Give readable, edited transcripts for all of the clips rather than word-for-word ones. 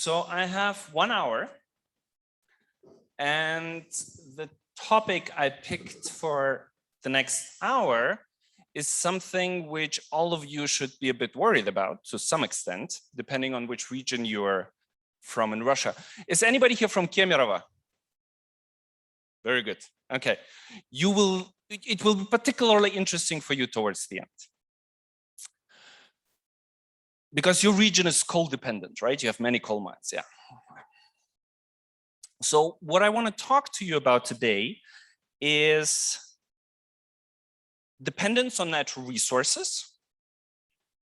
So I have 1 hour, and the topic I picked for the next hour is something which all of you should be a bit worried about to some extent, depending on which region you're from in Russia. Is anybody here from Kemerovo? Very good. Okay. It will be particularly interesting for you towards the end. Because your region is coal dependent, right? You have many coal mines, yeah. So what I want to talk to you about today is dependence on natural resources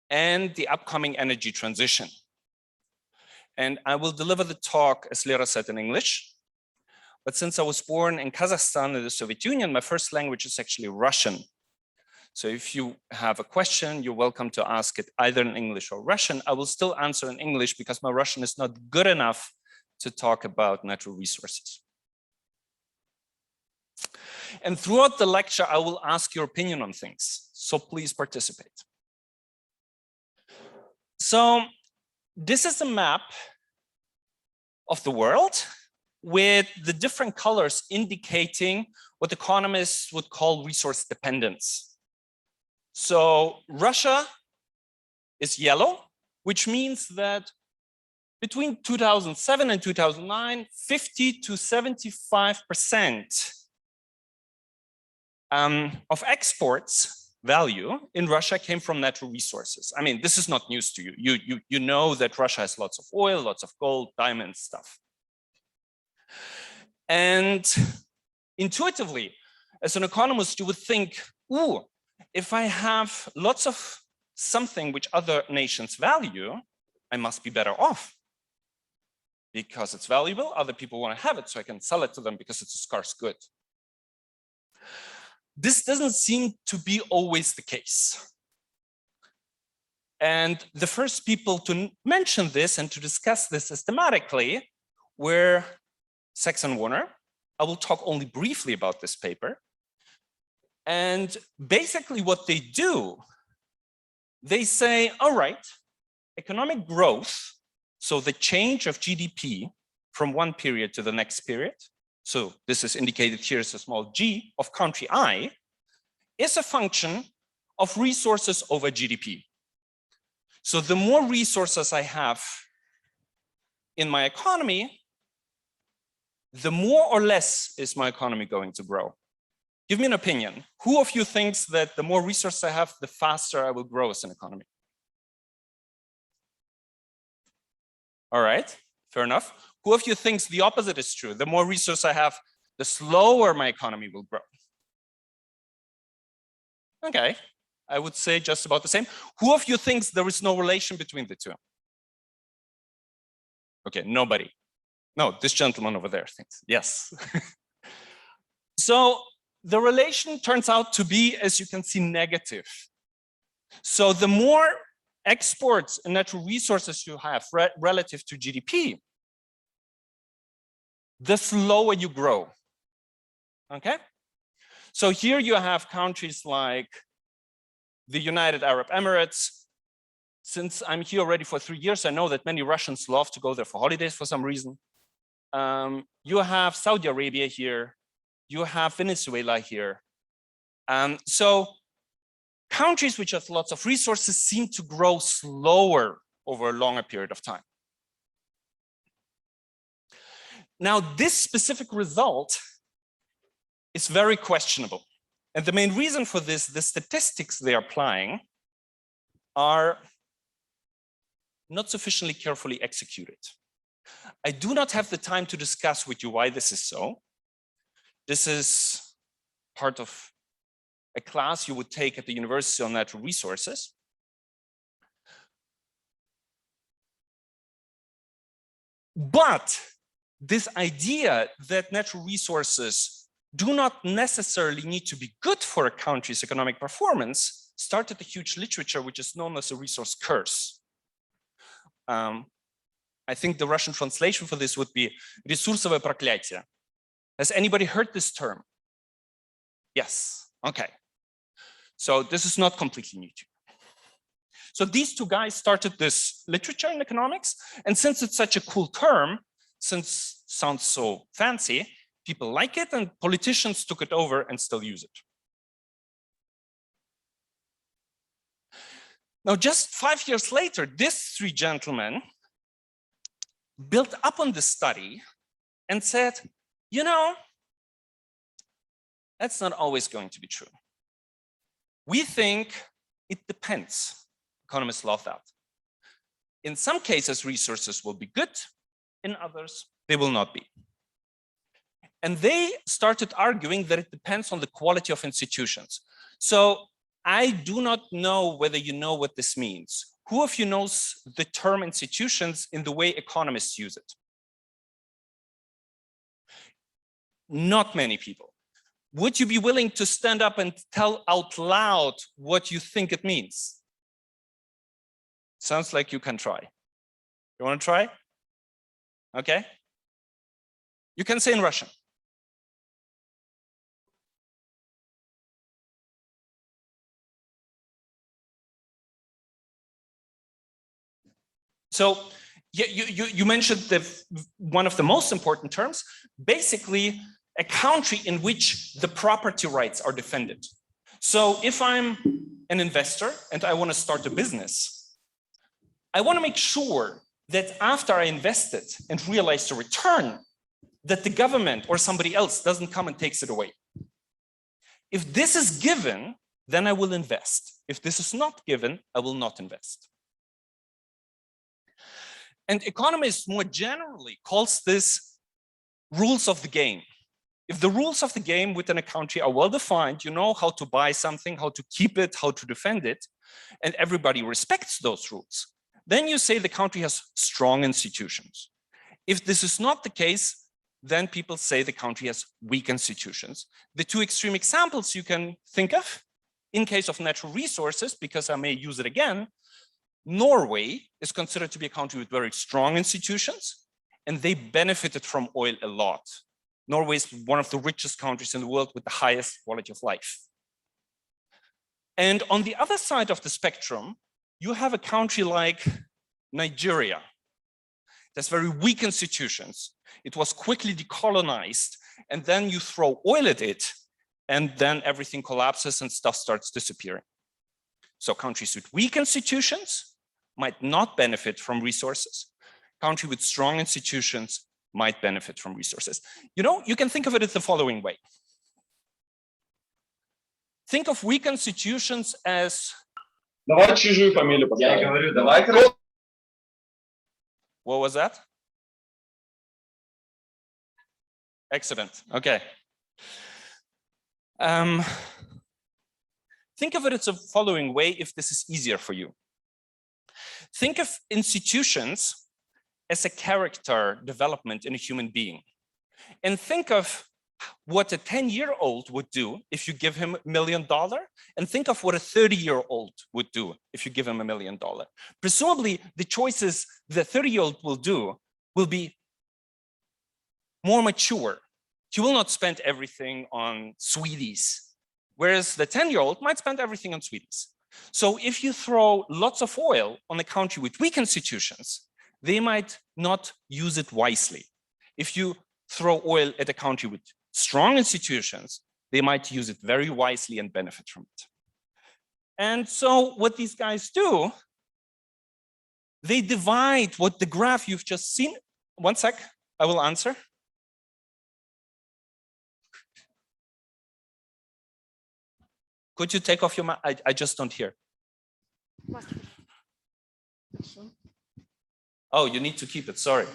and the upcoming energy transition. And I will deliver the talk, as Lera said, in English. But since I was born in Kazakhstan in the Soviet Union, my first language is actually Russian. So if you have a question, you're welcome to ask it either in English or Russian. I will still answer in English because my Russian is not good enough to talk about natural resources. And throughout the lecture, I will ask your opinion on things. So please participate. So this is a map of the world with the different colors indicating what economists would call resource dependence. So Russia is yellow, which means that between 2007 and 2009, 50 to 75% of exports value in Russia came from natural resources. I mean, this is not news to you. You know that Russia has lots of oil, lots of gold, diamonds, stuff. And intuitively, as an economist, you would think, ooh, if I have lots of something which other nations value, I must be better off. Because it's valuable, other people want to have it, so I can sell it to them because it's a scarce good. This doesn't seem to be always the case. And the first people to mention this and to discuss this systematically were Sachs and Warner. I will talk only briefly about this paper. And basically what they do, they say, all right, economic growth, so the change of GDP from one period to the next period, so this is indicated here as a small g of country I, is a function of resources over GDP. So the more resources I have in my economy, the more or less is my economy going to grow. Give me an opinion. Who of you thinks that the more resources I have, the faster I will grow as an economy? All right, fair enough. Who of you thinks the opposite is true? The more resources I have, the slower my economy will grow. Okay, I would say just about the same. Who of you thinks there is no relation between the two? Okay, nobody. No, this gentleman over there thinks, yes. So the relation turns out to be, as you can see, negative. So the more exports and natural resources you have relative to GDP, the slower you grow. Okay? So here you have countries like the United Arab Emirates. Since I'm here already for 3 years, I know that many Russians love to go there for holidays for some reason. You have Saudi Arabia here. You have Venezuela here. So countries which have lots of resources seem to grow slower over a longer period of time. Now, this specific result is very questionable. And the main reason for this, the statistics they are applying are not sufficiently carefully executed. I do not have the time to discuss with you why this is so. This is part of a class you would take at the University on Natural Resources. But this idea that natural resources do not necessarily need to be good for a country's economic performance started a huge literature which is known as a resource curse. I think the Russian translation for this would be ресурсовое проклятие. Has anybody heard this term? Yes, okay. So this is not completely new to you. So these two guys started this literature in economics. And since it's such a cool term, since it sounds so fancy, people like it and politicians took it over and still use it. Now, just 5 years later, these three gentlemen built up on this study and said, you know, that's not always going to be true. We think it depends. Economists love that. In some cases, resources will be good. In others, they will not be. And they started arguing that it depends on the quality of institutions. So I do not know whether you know what this means. Who of you knows the term institutions in the way economists use it? Not many people. Would you be willing to stand up and tell out loud what you think it means? Sounds like you can try. You want to try? Okay. You can say in Russian. So you mentioned one of the most important terms, basically a country in which the property rights are defended. So if I'm an investor and I want to start a business, I want to make sure that after I invested and realized a return, that the government or somebody else doesn't come and takes it away. If this is given, then I will invest. If this is not given, I will not invest. And economists more generally calls this rules of the game. If the rules of the game within a country are well defined, you know how to buy something, how to keep it, how to defend it, and everybody respects those rules, then you say the country has strong institutions. If this is not the case, then people say the country has weak institutions. The two extreme examples you can think of, in case of natural resources, because I may use it again, Norway is considered to be a country with very strong institutions, and they benefited from oil a lot. Norway is one of the richest countries in the world with the highest quality of life. And on the other side of the spectrum, you have a country like Nigeria. It has very weak institutions. It was quickly decolonized, and then you throw oil at it, and then everything collapses and stuff starts disappearing. So countries with weak institutions might not benefit from resources. Countries with strong institutions might benefit from resources. You know, you can think of it the following way. Think of weak institutions as... Давай чужую фамилию поставим. Я говорю, давай. What was that? Excellent. Okay. Think of it the following way if this is easier for you. Think of institutions as a character development in a human being. And think of what a 10-year-old would do if you give him $1 million, and think of what a 30-year-old would do if you give him $1 million. Presumably, the choices the 30-year-old will do will be more mature. He will not spend everything on sweeties, whereas the 10-year-old might spend everything on sweeties. So if you throw lots of oil on a country with weak institutions, they might not use it wisely. If you throw oil at a country with strong institutions, they might use it very wisely and benefit from it. And so what these guys do, they divide what the graph you've just seen. One sec, I will answer. Could you take off your mask? I just don't hear. Oh, you need to keep it, sorry.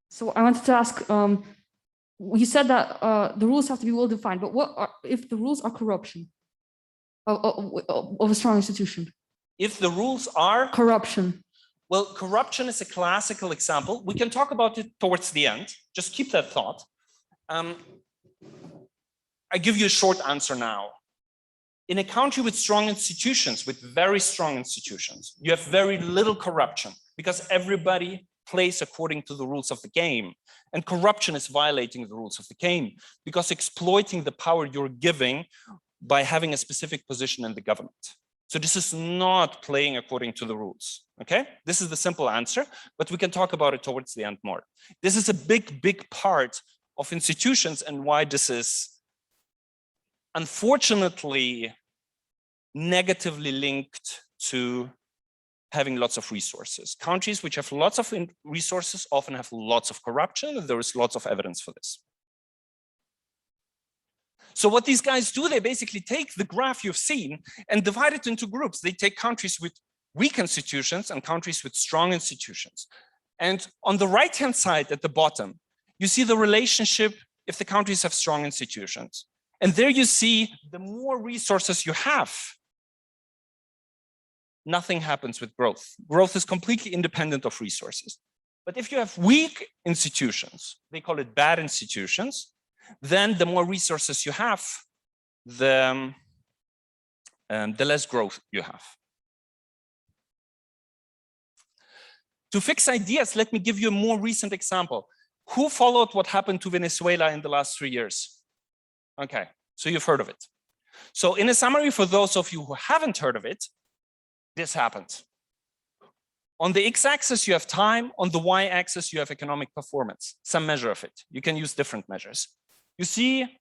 So I wanted to ask, you said that the rules have to be well defined, but what if the rules are corruption of a strong institution? If the rules are? Corruption. Well, corruption is a classical example. We can talk about it towards the end. Just keep that thought. I give you a short answer now. In a country with strong institutions, with very strong institutions, you have very little corruption because everybody plays according to the rules of the game. And corruption is violating the rules of the game because exploiting the power you're giving by having a specific position in the government. So this is not playing according to the rules, okay? This is the simple answer, but we can talk about it towards the end more. This is a big, big part of institutions and why this is unfortunately negatively linked to having lots of resources. Countries which have lots of resources often have lots of corruption, and there is lots of evidence for this. So what these guys do, they basically take the graph you've seen and divide it into groups. They take countries with weak institutions and countries with strong institutions. And on the right-hand side at the bottom, you see the relationship if the countries have strong institutions. And there you see the more resources you have, nothing happens with growth. Growth is completely independent of resources. But if you have weak institutions, they call it bad institutions, then the more resources you have, the less growth you have. To fix ideas, let me give you a more recent example. Who followed what happened to Venezuela in the last 3 years? Okay, so you've heard of it. So in a summary, for those of you who haven't heard of it, this happened. On the x-axis, you have time. On the y-axis, you have economic performance, some measure of it. You can use different measures. You see,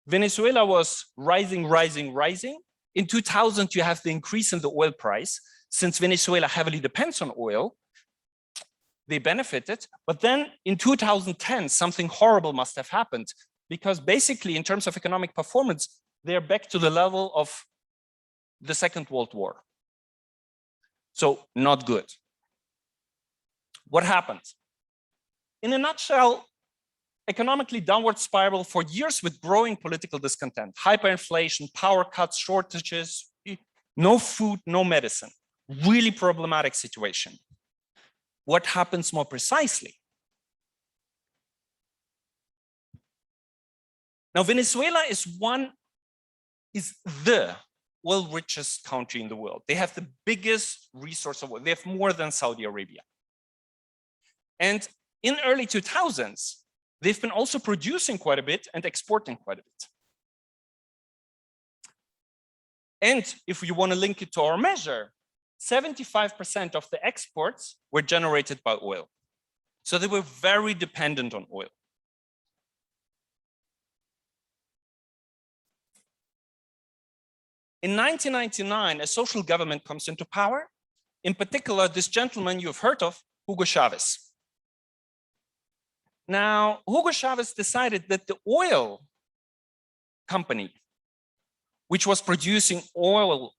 Venezuela was rising, rising, rising. In 2000, you have the increase in the oil price. Since Venezuela heavily depends on oil, they benefited. But then in 2010, something horrible must have happened, because basically, in terms of economic performance, they're back to the level of the Second World War. So not good. What happened? In a nutshell, economically downward spiral for years with growing political discontent, hyperinflation, power cuts, shortages, no food, no medicine. Really problematic situation. What happens more precisely? Now, Venezuela is the oil richest country in the world. They have the biggest resource of oil. They have more than Saudi Arabia. And in early 2000s, they've been also producing quite a bit and exporting quite a bit. And if you want to link it to our measure, 75% of the exports were generated by oil. So they were very dependent on oil. In 1999, a social government comes into power. In particular, this gentleman you've heard of, Hugo Chavez. Now, Hugo Chavez decided that the oil company, which was producing oil,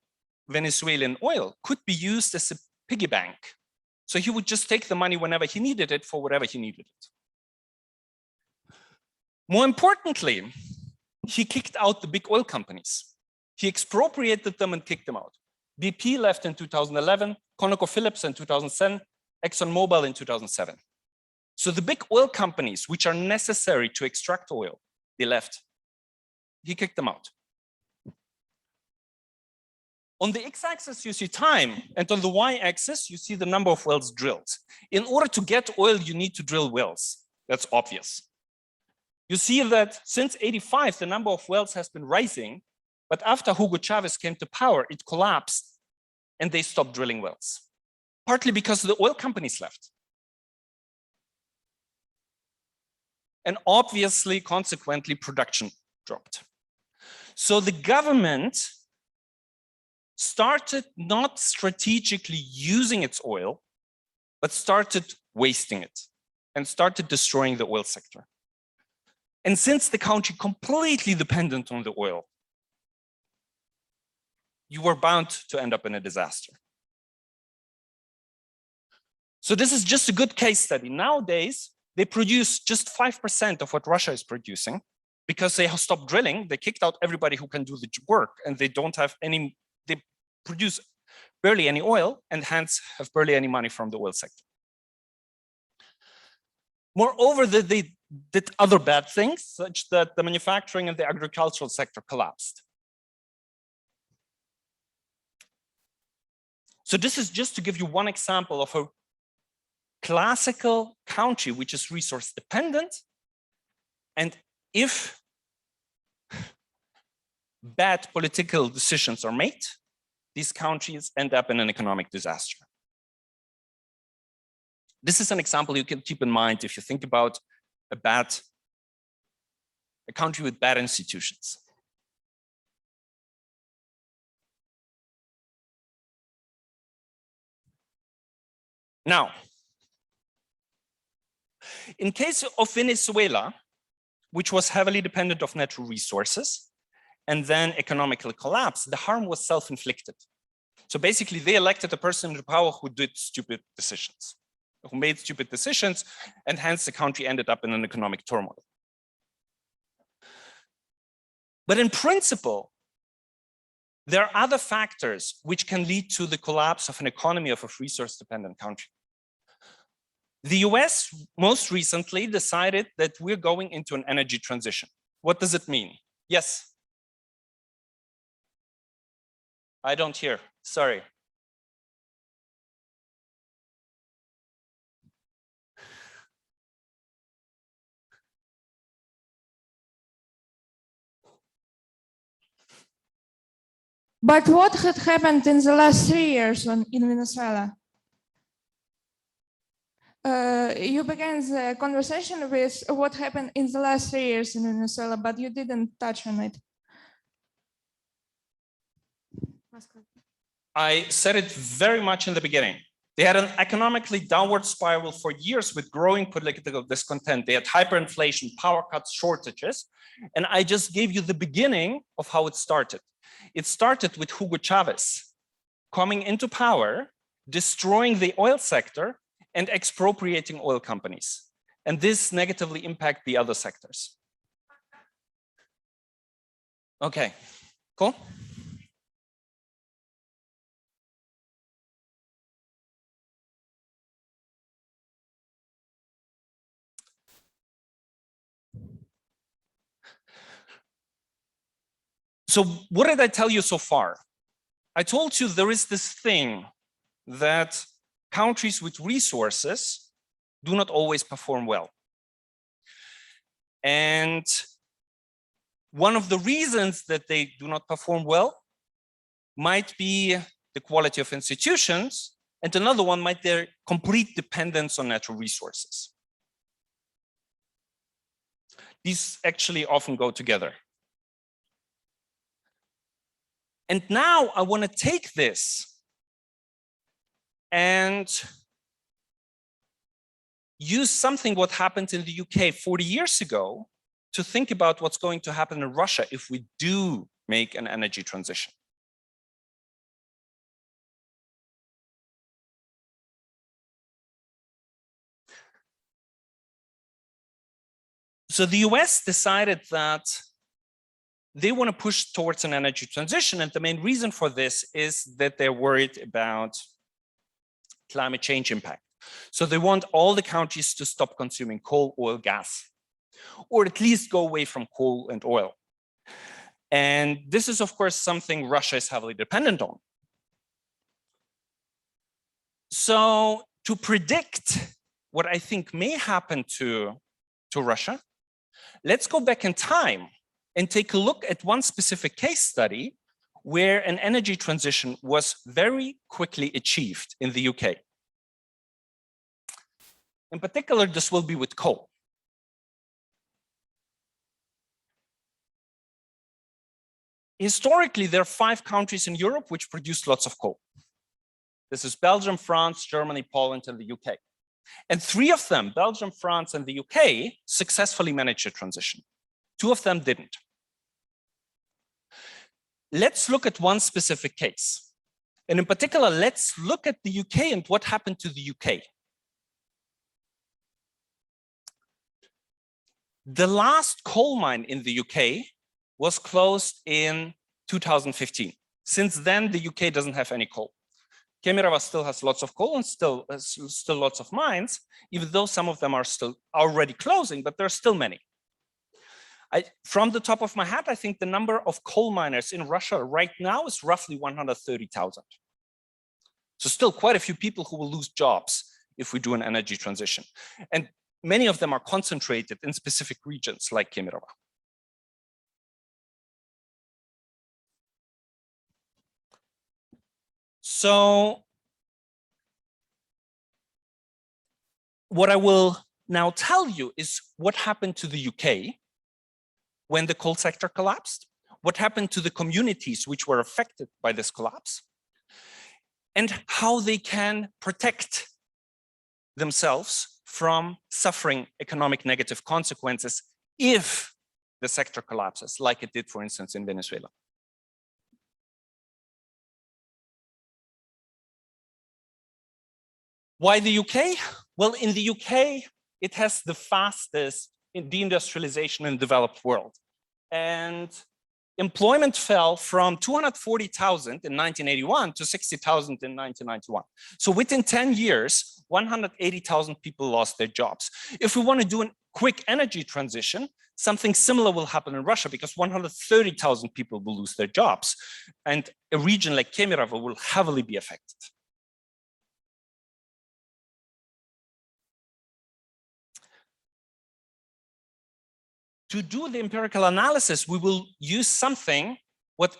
Venezuelan oil, could be used as a piggy bank. So he would just take the money whenever he needed it for whatever he needed it. More importantly, he kicked out the big oil companies. He expropriated them and kicked them out. BP left in 2011, ConocoPhillips in 2007, ExxonMobil in 2007. So the big oil companies, which are necessary to extract oil, they left. He kicked them out. On the x-axis, you see time, and on the y-axis, you see the number of wells drilled. In order to get oil, you need to drill wells. That's obvious. You see that since '85, the number of wells has been rising, but after Hugo Chavez came to power, it collapsed, and they stopped drilling wells, partly because the oil companies left. And obviously, consequently, production dropped. So the government started not strategically using its oil, but started wasting it and started destroying the oil sector. And since the country completely dependent on the oil, you were bound to end up in a disaster. So this is just a good case study. Nowadays, they produce just 5% of what Russia is producing because they have stopped drilling. They kicked out everybody who can do the work, and they don't have any, they produce barely any oil and hence have barely any money from the oil sector. Moreover, they did other bad things, such that the manufacturing and the agricultural sector collapsed. So this is just to give you one example of a classical country which is resource dependent, and if bad political decisions are made, these countries end up in an economic disaster. This is an example you can keep in mind if you think about a country with bad institutions. Now, in case of Venezuela, which was heavily dependent on natural resources and then economically collapsed, the harm was self-inflicted. So basically, they elected a person into power who did stupid decisions, who made stupid decisions, and hence the country ended up in an economic turmoil. But in principle, there are other factors which can lead to the collapse of an economy of a resource-dependent country. The US most recently decided that we're going into an energy transition. What does it mean? Yes? I don't hear, sorry. But what had happened in the last 3 years in Venezuela? You began the conversation with what happened in the last 3 years in Venezuela, but you didn't touch on it. I said it very much in the beginning. They had an economically downward spiral for years with growing political discontent. They had hyperinflation, power cuts, shortages. And I just gave you the beginning of how it started. It started with Hugo Chavez coming into power, destroying the oil sector, and expropriating oil companies. And this negatively impacted the other sectors. Okay, cool. So what did I tell you so far? I told you there is this thing that countries with resources do not always perform well. And one of the reasons that they do not perform well might be the quality of institutions, and another one might be their complete dependence on natural resources. These actually often go together. And now I want to take this and use something what happened in the UK 40 years ago to think about what's going to happen in Russia if we do make an energy transition. So the US decided that they want to push towards an energy transition. And the main reason for this is that they're worried about climate change impact. So they want all the countries to stop consuming coal, oil, gas, or at least go away from coal and oil. And this is, of course, something Russia is heavily dependent on. So to predict what I think may happen to Russia, let's go back in time and take a look at one specific case study where an energy transition was very quickly achieved in the UK. In particular, this will be with coal. Historically, there are 5 countries in Europe which produce lots of coal. This is Belgium, France, Germany, Poland, and the UK. And 3 of them, Belgium, France, and the UK, successfully managed a transition. 2 of them didn't. Let's look at one specific case. And in particular, let's look at the UK and what happened to the UK. The last coal mine in the UK was closed in 2015. Since then, the UK doesn't have any coal. Kemirova still has lots of coal and still lots of mines, even though some of them are still already closing, but there are still many. From the top of my head, I think the number of coal miners in Russia right now is roughly 130,000. So still quite a few people who will lose jobs if we do an energy transition. And many of them are concentrated in specific regions like Kemirova. So what I will now tell you is what happened to the UK when the coal sector collapsed, what happened to the communities which were affected by this collapse, and how they can protect themselves from suffering economic negative consequences if the sector collapses, like it did, for instance, in Venezuela. Why the UK? Well, in the UK, it has the fastest deindustrialization in the developed world. And employment fell from 240,000 in 1981 to 60,000 in 1991. So within 10 years, 180,000 people lost their jobs. If we want to do a quick energy transition, something similar will happen in Russia because 130,000 people will lose their jobs. And a region like Kemerovo will heavily be affected. To do the empirical analysis, we will use something what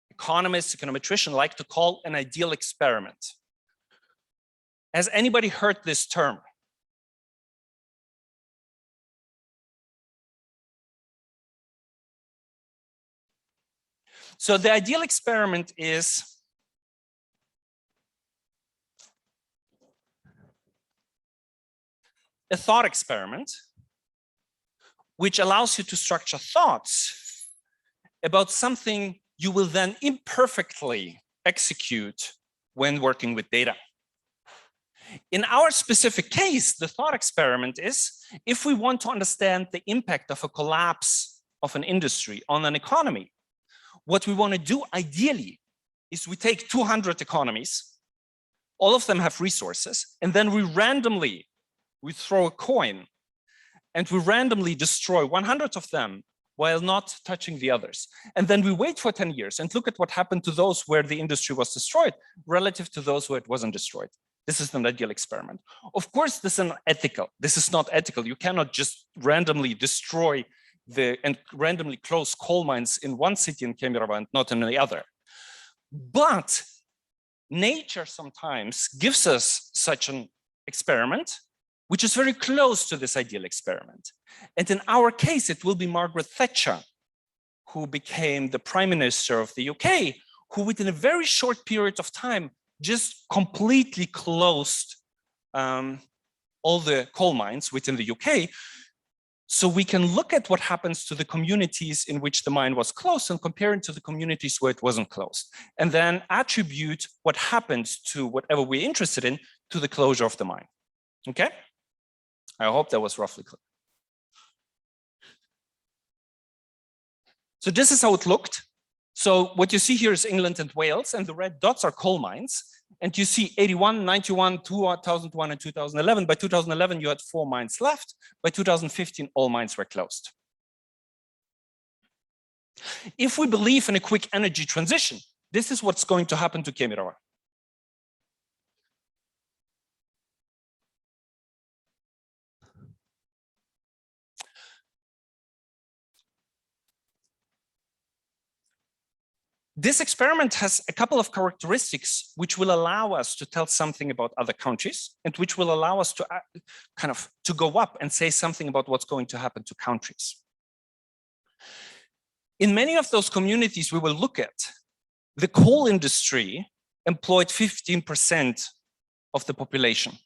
economists, econometricians like to call an ideal experiment. Has anybody heard this term? So the ideal experiment is a thought experiment which allows you to structure thoughts about something you will then imperfectly execute when working with data. In our specific case, the thought experiment is, if we want to understand the impact of a collapse of an industry on an economy, what we want to do ideally is we take 200 economies, all of them have resources, and then we throw a coin and we randomly destroy 100 of them while not touching the others. And then we wait for 10 years and look at what happened to those where the industry was destroyed relative to those where it wasn't destroyed. This is an ideal experiment. Of course, this is unethical. This is not ethical. You cannot just randomly destroy and randomly close coal mines in one city in Kemerovo and not in the other. But nature sometimes gives us such an experiment which is very close to this ideal experiment. And in our case, it will be Margaret Thatcher, who became the Prime Minister of the UK, who within a very short period of time just completely closed all the coal mines within the UK. So we can look at what happens to the communities in which the mine was closed and compare it to the communities where it wasn't closed, and then attribute what happens to whatever we're interested in to the closure of the mine. Okay? I hope that was roughly clear. So this is how it looked. So what you see here is England and Wales, and the red dots are coal mines. And you see 81, 91, 2001, and 2011. By 2011, you had 4 mines left. By 2015, all mines were closed. If we believe in a quick energy transition, this is what's going to happen to Kemerovo. This experiment has a couple of characteristics which will allow us to tell something about other countries and which will allow us to to go up and say something about what's going to happen to countries. In many of those communities we will look at, the coal industry employed 15% of the population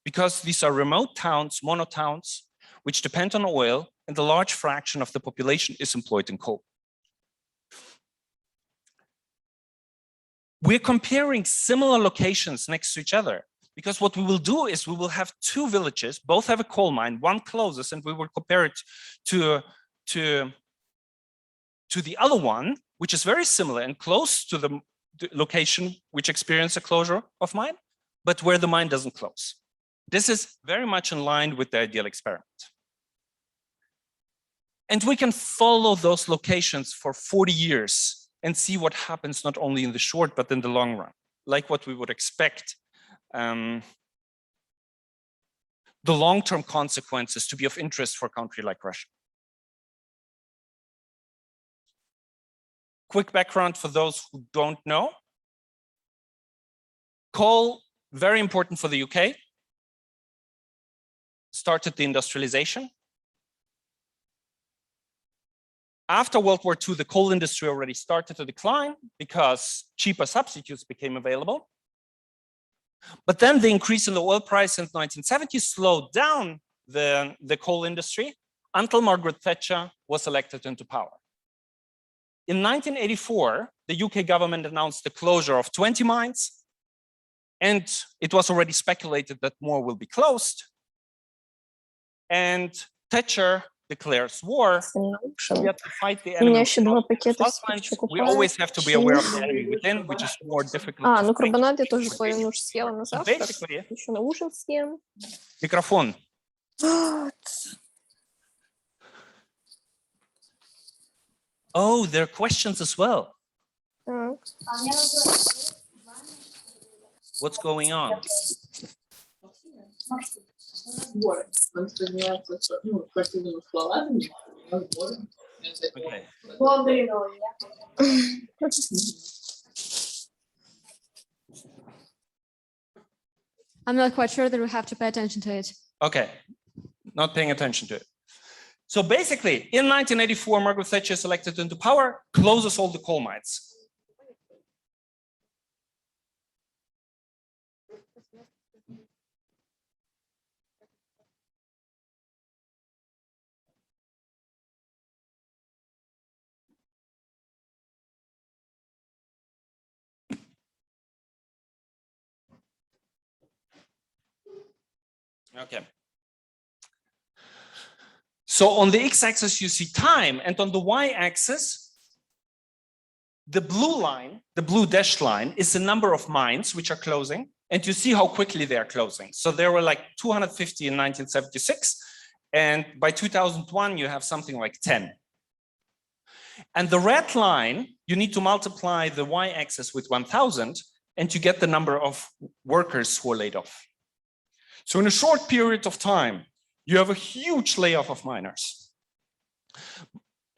because these are remote towns, monotowns, which depend on oil, and a large fraction of the population is employed in coal. We're comparing similar locations next to each other because what we will do is we will have 2 villages, both have a coal mine, one closes, and we will compare it to the other one, which is very similar and close to the location which experienced a closure of mine, but where the mine doesn't close. This is very much in line with the ideal experiment. And we can follow those locations for 40 years and see what happens not only in the short, but in the long run, like what we would expect the long-term consequences to be of interest for a country like Russia. Quick background for those who don't know. Coal, very important for the UK. Started the industrialization. After World War II, the coal industry already started to decline because cheaper substitutes became available. But then the increase in the oil price in the 1970s slowed down the coal industry until Margaret Thatcher was elected into power. In 1984, the UK government announced the closure of 20 mines, and it was already speculated that more will be closed. And Thatcher declares war. We have to fight the У меня enemy еще два without пакета frontline. спичек We always have to be aware of the упали. enemy within, which is more difficult. А, to ну fight. карбонад я тоже половину уже съела на So завтрак. basically, Еще на ужин съем. микрофон. Oh, there are questions as well. Так. What's going on? Okay. I'm not quite sure that we have to pay attention to it. Okay, not paying attention to it. So basically, in 1984, Margaret Thatcher is elected into power, closes all the coal mines. Okay. So on the x-axis, you see time, and on the y-axis, the blue line, the blue dashed line, is the number of mines which are closing, and you see how quickly they are closing. So there were like 250 in 1976, and by 2001, you have something like 10. And the red line, you need to multiply the y-axis with 1,000, and you get the number of workers who are laid off. So in a short period of time, you have a huge layoff of miners.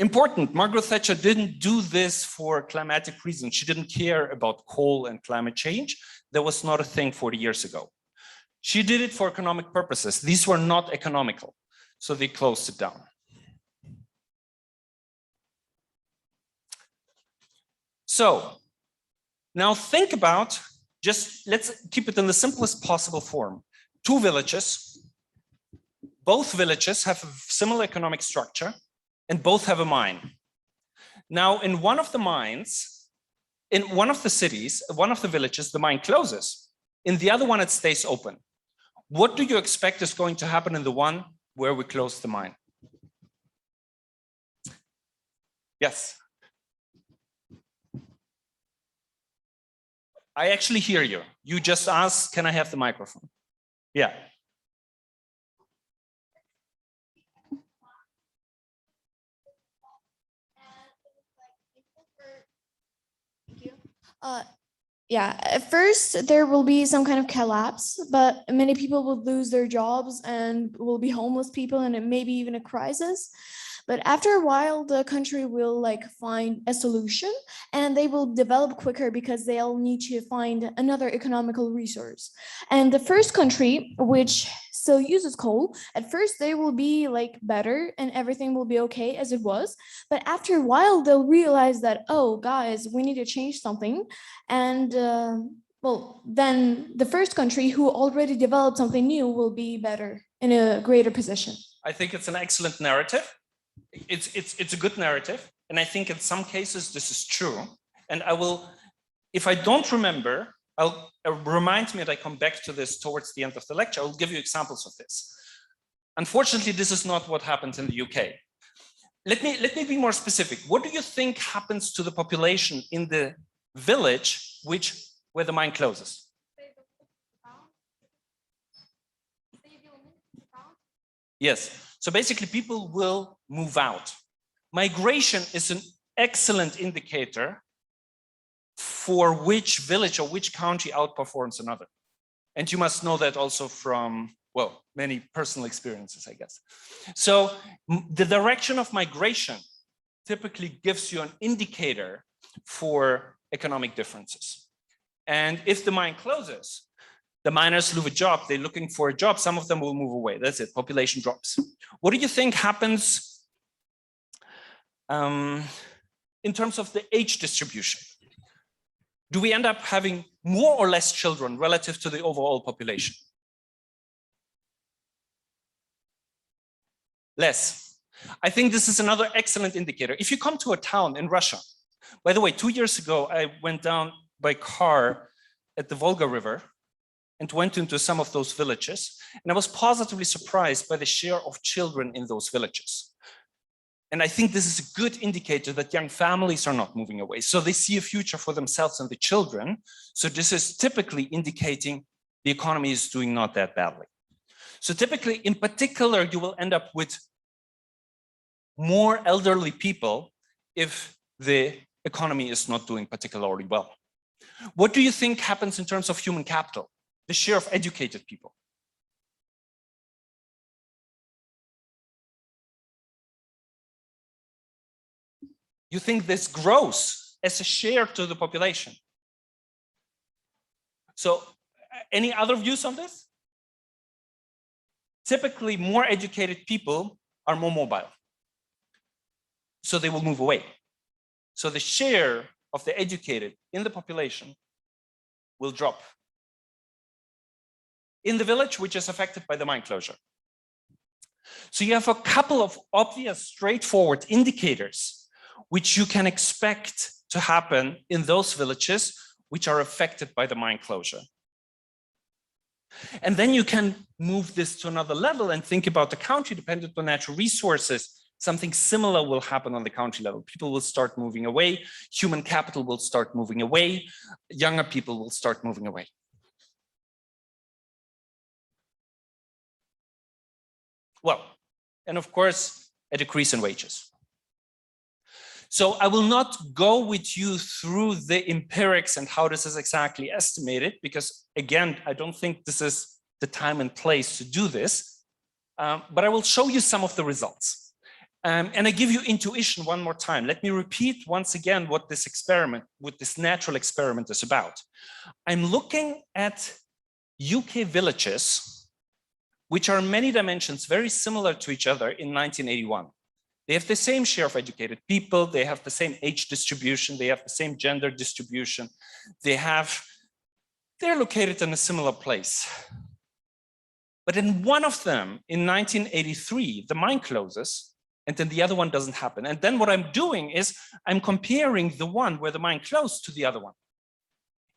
Important, Margaret Thatcher didn't do this for climatic reasons. She didn't care about coal and climate change. That was not a thing 40 years ago. She did it for economic purposes. These were not economical, so they closed it down. So now think about, let's keep it in the simplest possible form. Two villages, both villages have a similar economic structure and both have a mine. Now, in one of the mines, in one of the cities, one of the villages, the mine closes. In the other one, it stays open. What do you expect is going to happen in the one where we close the mine? Yes. I actually hear you. You just asked, can I have the microphone? Yeah. Yeah, at first there will be some kind of collapse, but many people will lose their jobs and will be homeless people, and it may be even a crisis. But after a while, the country will find a solution, and they will develop quicker because they'll need to find another economical resource. And the first country, which still uses coal, at first they will be better and everything will be okay as it was. But after a while, they'll realize that, oh, guys, we need to change something. And well, then the first country who already developed something new will be better in a greater position. I think it's an excellent narrative. It's a good narrative, and I think in some cases this is true. And I will, if I don't remember, I'll remind me that I come back to this towards the end of the lecture. I'll give you examples of this. Unfortunately, this is not what happens in the UK. Let me be more specific. What do you think happens to the population in the village where the mine closes? Yes. So basically, people will move out. Migration is an excellent indicator for which village or which country outperforms another. And you must know that also from, well, many personal experiences, I guess. So the direction of migration typically gives you an indicator for economic differences. And if the mine closes, the miners lose a job, they're looking for a job, some of them will move away. That's it, population drops. What do you think happens in terms of the age distribution? Do we end up having more or less children relative to the overall population? Less. I think this is another excellent indicator. If you come to a town in Russia, by the way, 2 years ago, I went down by car at the Volga River and went into some of those villages. And I was positively surprised by the share of children in those villages. And I think this is a good indicator that young families are not moving away. So they see a future for themselves and the children. So this is typically indicating the economy is doing not that badly. So typically, in particular, you will end up with more elderly people if the economy is not doing particularly well. What do you think happens in terms of human capital, the share of educated people? You think this grows as a share to the population? So any other views on this? Typically, more educated people are more mobile. So they will move away. So the share of the educated in the population will drop in the village, which is affected by the mine closure. So you have a couple of obvious, straightforward indicators which you can expect to happen in those villages which are affected by the mine closure. And then you can move this to another level and think about the country dependent on natural resources. Something similar will happen on the country level. People will start moving away. Human capital will start moving away. Younger people will start moving away. Well, and of course, a decrease in wages. So I will not go with you through the empirics and how this is exactly estimated, because again, I don't think this is the time and place to do this, but I will show you some of the results. And I give you intuition one more time. Let me repeat once again what this experiment, what this natural experiment is about. I'm looking at UK villages, which are in many dimensions very similar to each other in 1981. They have the same share of educated people, they have the same age distribution, they have the same gender distribution, they're located in a similar place. But in one of them, in 1983, the mine closes, and then the other one doesn't happen. And then what I'm doing is I'm comparing the one where the mine closed to the other one.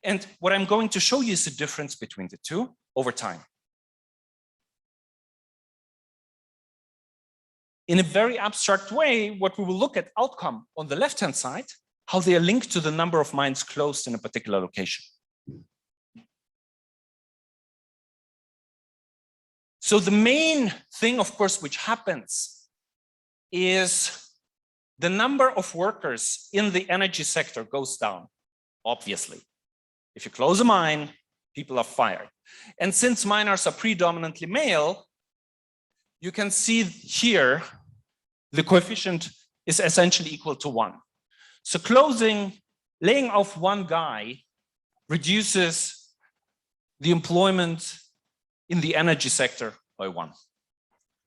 And what I'm going to show you is the difference between the two over time. In a very abstract way, what we will look at outcome on the left-hand side, how they are linked to the number of mines closed in a particular location. So the main thing, of course, which happens is the number of workers in the energy sector goes down, obviously. If you close a mine, people are fired. And since miners are predominantly male, you can see here the coefficient is essentially equal to 1. So laying off one guy reduces the employment in the energy sector by 1,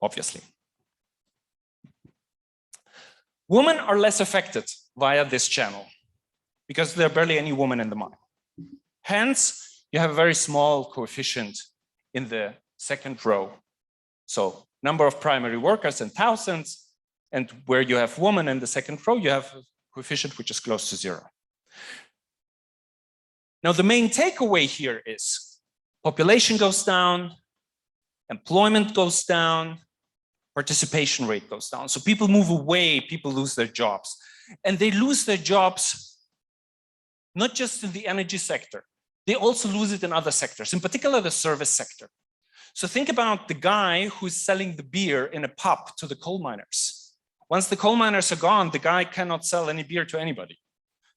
obviously. Women are less affected via this channel because there are barely any women in the mine. Hence, you have a very small coefficient in the second row. So number of primary workers in thousands, and where you have women in the second row, you have a coefficient which is close to 0. Now, the main takeaway here is population goes down, employment goes down, participation rate goes down. So people move away, people lose their jobs. And they lose their jobs not just in the energy sector, they also lose it in other sectors, in particular the service sector. So think about the guy who's selling the beer in a pub to the coal miners. Once the coal miners are gone, the guy cannot sell any beer to anybody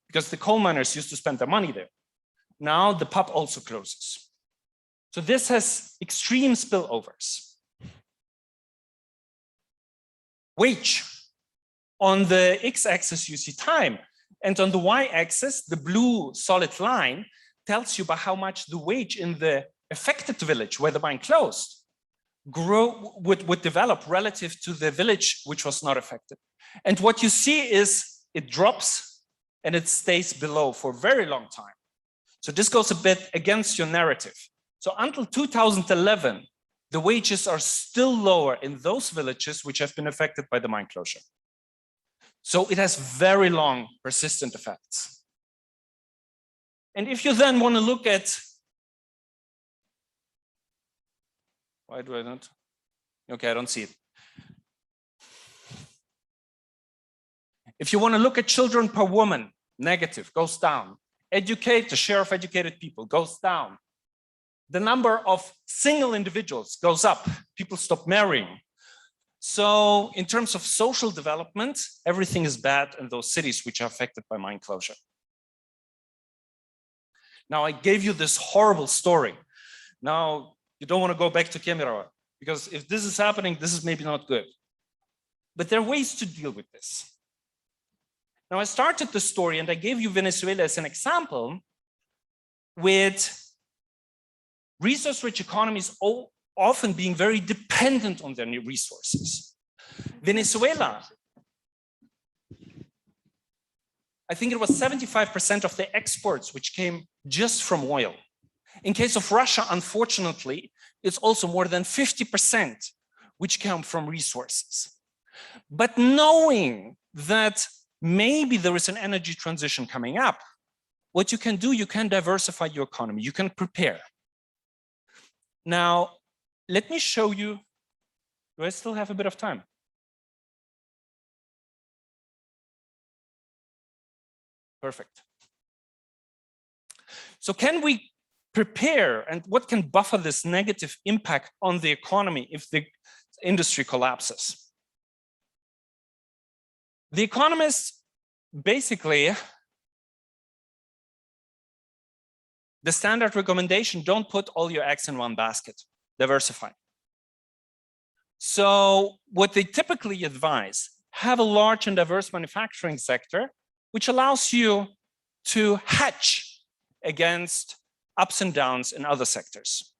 because the coal miners used to spend their money there. Now the pub also closes. So this has extreme spillovers. Wage. On the x-axis, you see time. And on the y-axis, the blue solid line, tells you about how much the wage in the affected village where the mine closed would develop relative to the village which was not affected. And what you see is it drops and it stays below for a very long time. So this goes a bit against your narrative. So until 2011, the wages are still lower in those villages which have been affected by the mine closure. So it has very long persistent effects. And if you then want to look at, why do I not? Okay, I don't see it. If you want to look at children per woman, negative, goes down. Educate, the share of educated people goes down. The number of single individuals goes up. People stop marrying. So in terms of social development, everything is bad in those cities which are affected by mine closure. Now, I gave you this horrible story. Now, you don't want to go back to Kemirawa, because if this is happening, this is maybe not good. But there are ways to deal with this. Now, I started the story and I gave you Venezuela as an example with resource-rich economies often being very dependent on their new resources. Venezuela, I think it was 75% of their exports which came just from oil. In case of Russia, unfortunately, it's also more than 50% which come from resources. But knowing that maybe there is an energy transition coming up, what you can do, you can diversify your economy, you can prepare. Now, let me show you, do I still have a bit of time? Perfect. So can we prepare, and what can buffer this negative impact on the economy if the industry collapses? The economists basically, the standard recommendation, don't put all your eggs in one basket, diversify. So what they typically advise, have a large and diverse manufacturing sector, which allows you to hedge against ups and downs in other sectors.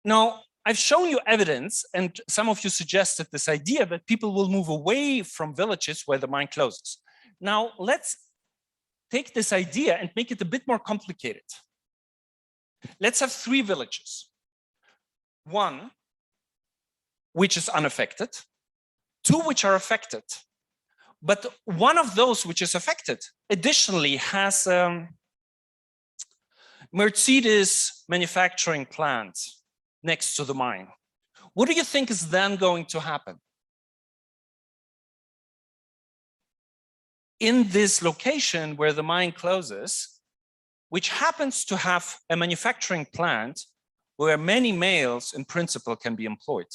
Now, I've shown you evidence, and some of you suggested this idea that people will move away from villages where the mine closes. Now, let's take this idea and make it a bit more complicated. Let's have 3 villages. 1 which is unaffected, 2 which are affected, but one of those which is affected additionally has a Mercedes manufacturing plant next to the mine. What do you think is then going to happen? In this location where the mine closes, which happens to have a manufacturing plant where many males in principle can be employed.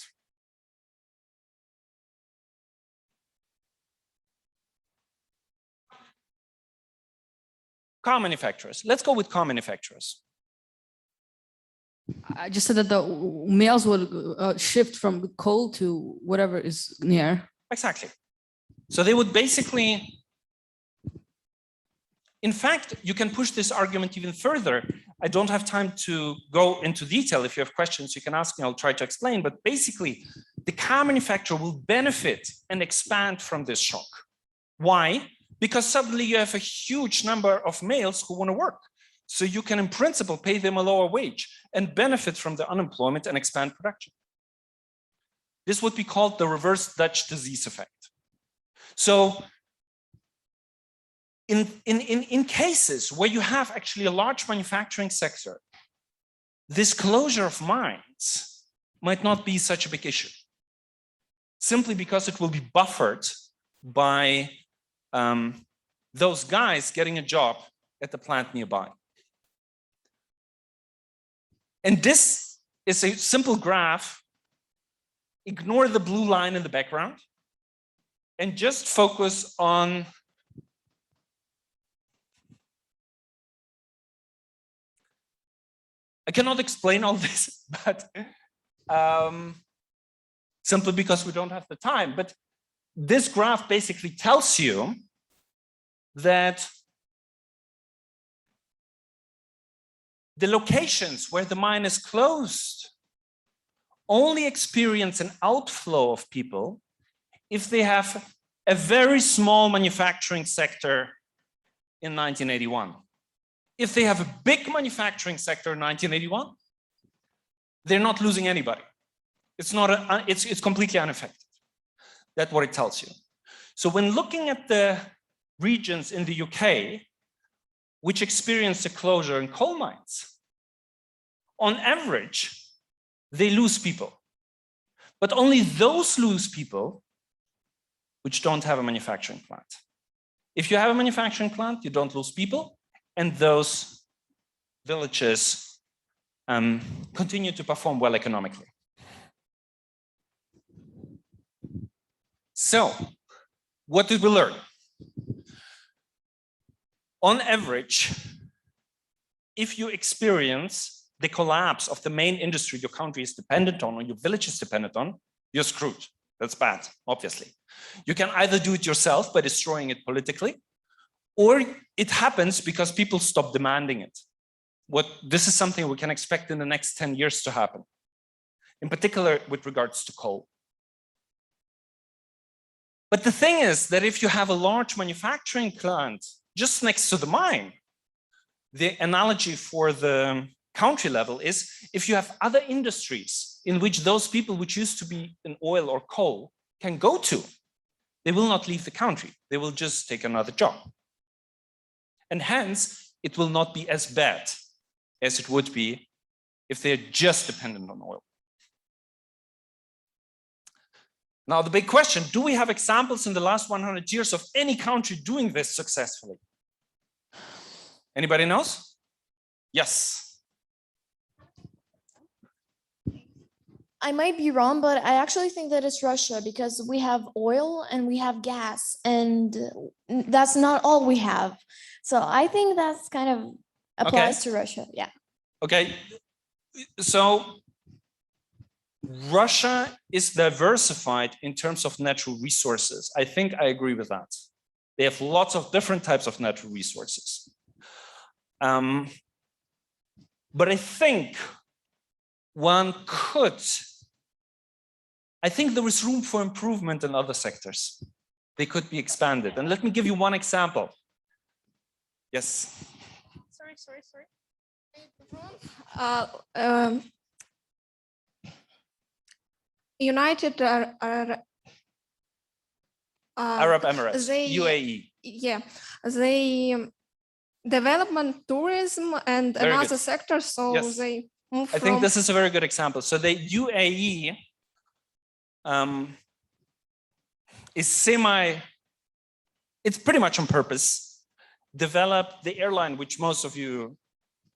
Car manufacturers. Let's go with car manufacturers. I just said that the males would shift from coal to whatever is near. Exactly. So they would basically, in fact, you can push this argument even further. I don't have time to go into detail. If you have questions, you can ask me, I'll try to explain. But basically, the car manufacturer will benefit and expand from this shock. Why? Because suddenly you have a huge number of males who want to work. So you can, in principle, pay them a lower wage and benefit from the unemployment and expand production. This would be called the reverse Dutch disease effect. So in cases where you have actually a large manufacturing sector, this closure of mines might not be such a big issue, simply because it will be buffered by those guys getting a job at the plant nearby. And this is a simple graph. Ignore the blue line in the background and just focus on I cannot explain all this, but simply because we don't have the time. But this graph basically tells you that the locations where the mine is closed only experience an outflow of people if they have a very small manufacturing sector in 1981. If they have a big manufacturing sector in 1981, they're not losing anybody. It's completely unaffected. That's what it tells you. So when looking at the regions in the UK which experience a closure in coal mines, on average, they lose people. But only those lose people which don't have a manufacturing plant. If you have a manufacturing plant, you don't lose people, and those villages continue to perform well economically. So, what did we learn? On average, if you experience the collapse of the main industry your country is dependent on or your village is dependent on, you're screwed. That's bad, obviously. You can either do it yourself by destroying it politically, or it happens because people stop demanding it. This is something we can expect in the next 10 years to happen, in particular with regards to coal. But the thing is that if you have a large manufacturing plant just next to the mine, the analogy for the country level is if you have other industries in which those people which used to be in oil or coal can go to, they will not leave the country. They will just take another job. And hence, it will not be as bad as it would be if they're just dependent on oil. Now, the big question, do we have examples in the last 100 years of any country doing this successfully? Anybody knows? Yes. I might be wrong, but I actually think that it's Russia because we have oil and we have gas, and that's not all we have. So I think that's kind of applies to Russia. Yeah. Okay. So Russia is diversified in terms of natural resources. I think I agree with that. They have lots of different types of natural resources. But I think I think there is room for improvement in other sectors. They could be expanded. And let me give you one example. Yes. Sorry. United Arab Emirates, UAE. Yeah, they development tourism and Very another good. sector, so Yes. they move I from. think this is a very good example. So the UAE is it's pretty much on purpose, developed the airline, which most of you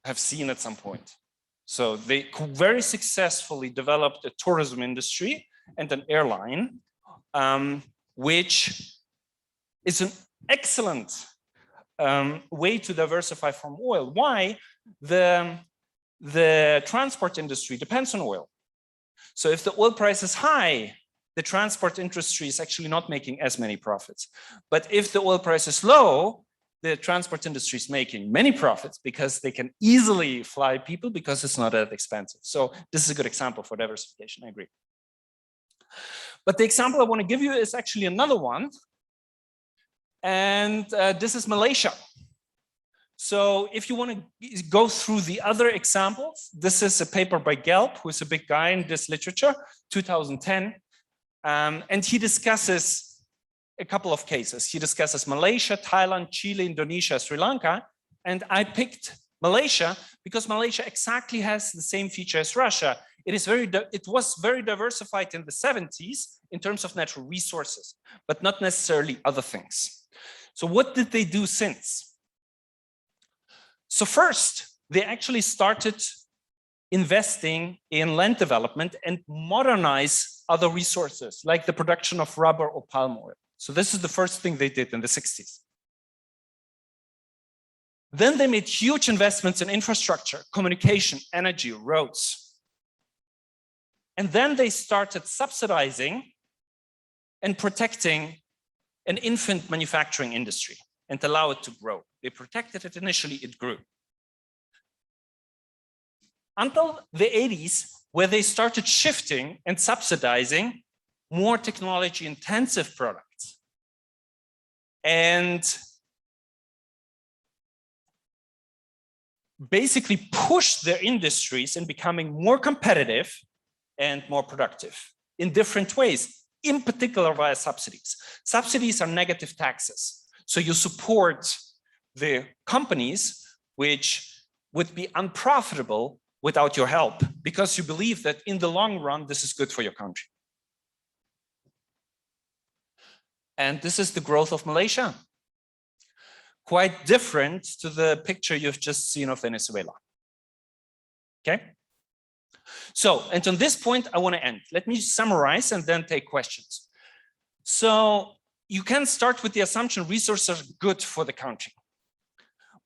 have seen at some point. So they very successfully developed a tourism industry and an airline, which is an excellent way to diversify from oil. Why? The transport industry depends on oil. So if the oil price is high, the transport industry is actually not making as many profits. But if the oil price is low, the transport industry is making many profits because they can easily fly people because it's not that expensive. So this is a good example for diversification, I agree. But the example I want to give you is actually another one. And this is Malaysia. So if you want to go through the other examples, this is a paper by Gelb, who is a big guy in this literature, 2010. And he discusses a couple of cases. He discusses Malaysia, Thailand, Chile, Indonesia, Sri Lanka. And I picked Malaysia because Malaysia exactly has the same feature as Russia. It was very diversified in the 70s in terms of natural resources, but not necessarily other things. So what did they do since? So first, they actually started investing in land development and modernize other resources, like the production of rubber or palm oil. So this is the first thing they did in the 60s. Then they made huge investments in infrastructure, communication, energy, roads. And then they started subsidizing and protecting an infant manufacturing industry and allow it to grow. They protected it initially, it grew. until the 80s, where they started shifting and subsidizing more technology intensive products. And basically push their industries in becoming more competitive and more productive in different ways, in particular via subsidies. Subsidies are negative taxes. So you support the companies which would be unprofitable without your help, because you believe that in the long run, this is good for your country. And this is the growth of Malaysia. Quite different to the picture you've just seen of Venezuela. Okay? So, and on this point, I want to end. Let me summarize and then take questions. So, you can start with the assumption resources are good for the country.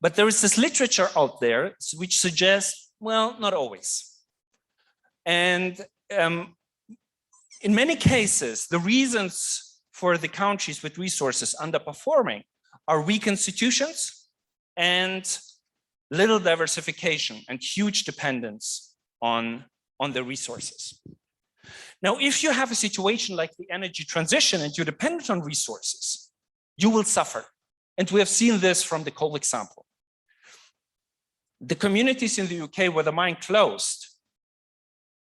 But there is this literature out there which suggests, well, not always. And in many cases, the reasons for the countries with resources underperforming are weak institutions and little diversification and huge dependence on the resources. Now, if you have a situation like the energy transition and you're dependent on resources, you will suffer. And we have seen this from the coal example. The communities in the UK where the mine closed,